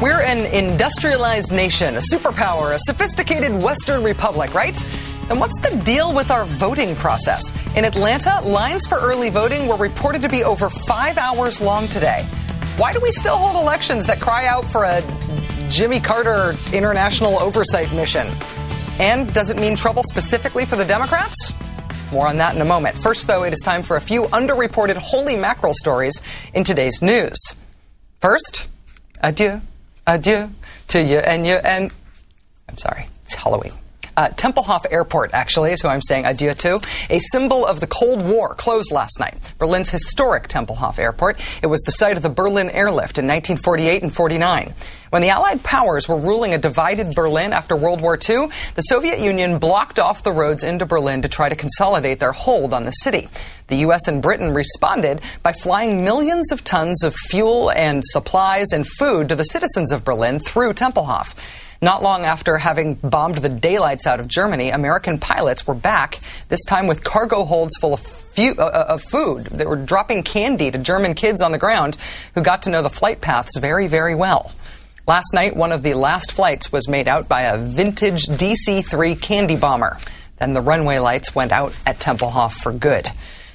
We're an industrialized nation, a superpower, a sophisticated Western republic, right? And what's the deal with our voting process? In Atlanta, lines for early voting were reported to be over 5 hours long today. Why do we still hold elections that cry out for a Jimmy Carter international oversight mission? And does it mean trouble specifically for the Democrats? More on that in a moment. First, though, it is time for a few underreported holy mackerel stories in today's news. First, adieu, adieu to you and you and... I'm sorry, it's Halloween. Tempelhof Airport, actually, is who I'm saying adieu to. A symbol of the Cold War closed last night. Berlin's historic Tempelhof Airport. It was the site of the Berlin airlift in 1948 and 49. When the Allied powers were ruling a divided Berlin after World War II, the Soviet Union blocked off the roads into Berlin to try to consolidate their hold on the city. The U.S. and Britain responded by flying millions of tons of fuel and supplies and food to the citizens of Berlin through Tempelhof. Not long after having bombed the daylights out of Germany, American pilots were back, this time with cargo holds full of food. They were dropping candy to German kids on the ground who got to know the flight paths very, very well. Last night, one of the last flights was made out by a vintage DC-3 candy bomber. Then the runway lights went out at Tempelhof for good.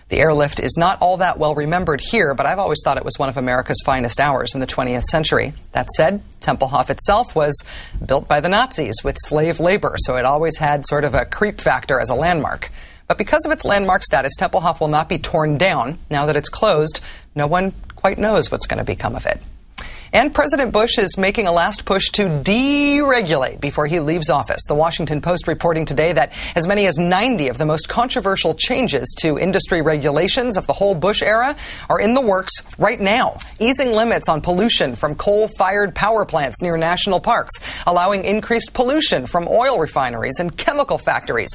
The airlift is not all that well remembered here, but I've always thought it was one of America's finest hours in the 20th century. That said, Tempelhof itself was built by the Nazis with slave labor, so it always had sort of a creep factor as a landmark. But because of its landmark status, Tempelhof will not be torn down. Now that it's closed, no one quite knows what's going to become of it. And President Bush is making a last push to deregulate before he leaves office. The Washington Post reporting today that as many as 90 of the most controversial changes to industry regulations of the whole Bush era are in the works right now. Easing limits on pollution from coal-fired power plants near national parks, allowing increased pollution from oil refineries and chemical factories.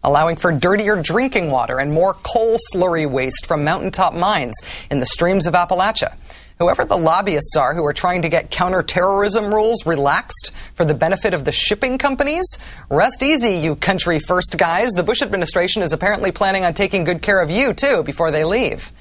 Allowing for dirtier drinking water and more coal slurry waste from mountaintop mines in the streams of Appalachia. Whoever the lobbyists are who are trying to get counterterrorism rules relaxed for the benefit of the shipping companies, rest easy, you country-first guys. The Bush administration is apparently planning on taking good care of you, too, before they leave.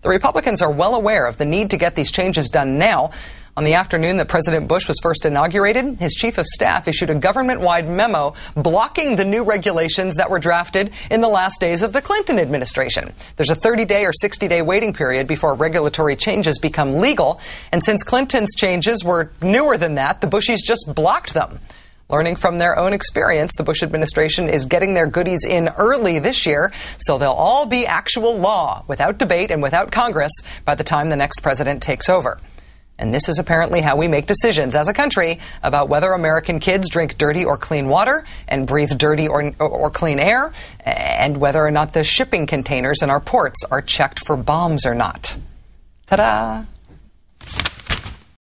The Republicans are well aware of the need to get these changes done now. On the afternoon that President Bush was first inaugurated, his chief of staff issued a government-wide memo blocking the new regulations that were drafted in the last days of the Clinton administration. There's a 30-day or 60-day waiting period before regulatory changes become legal, and since Clinton's changes were newer than that, the Bushies just blocked them. Learning from their own experience, the Bush administration is getting their goodies in early this year, so they'll all be actual law, without debate and without Congress, by the time the next president takes over. And this is apparently how we make decisions as a country about whether American kids drink dirty or clean water and breathe dirty or clean air, and whether or not the shipping containers in our ports are checked for bombs or not. Ta-da!